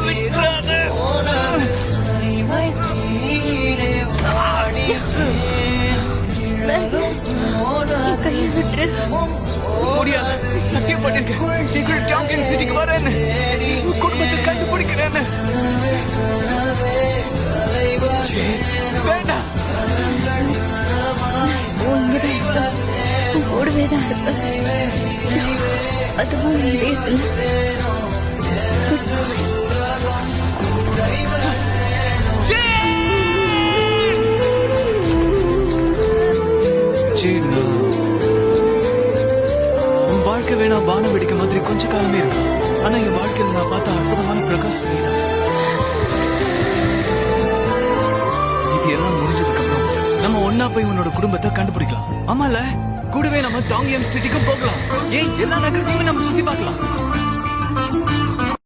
விட்டுறாத. கையை விட்டு. முடியாது. சத்தியம் பண்ணிருக்கேன். நீங்கள் டாங்கிங் சிட்டிக்கு வரேன்னு, குடும்பத்தை கண்டுபிடிக்கிறேன்னு. வேண்டாம். கூடவே தான் இருப்பேன். அதுவும் இதயத்தில். உன் வாழ்க்கை வேணா பானம் வெடிக்க மாதிரி கொஞ்ச காலமே இருக்கு. ஆனா என் வாழ்க்கையில் நான் பார்த்த அற்புதமான பிரகாசம் நீதான். இது எல்லாம் முடிஞ்சதுக்கு அப்புறம் நம்ம ஒன்னா போய் உன்னோட குடும்பத்தை கண்டுபிடிக்கலாம். ஆமால, கூடவே நம்ம டாங்கியம் சிட்டிக்கும் போகலாம். ஏன் எல்லா நகரத்தையுமே நம்ம சுத்தி பார்க்கலாம்.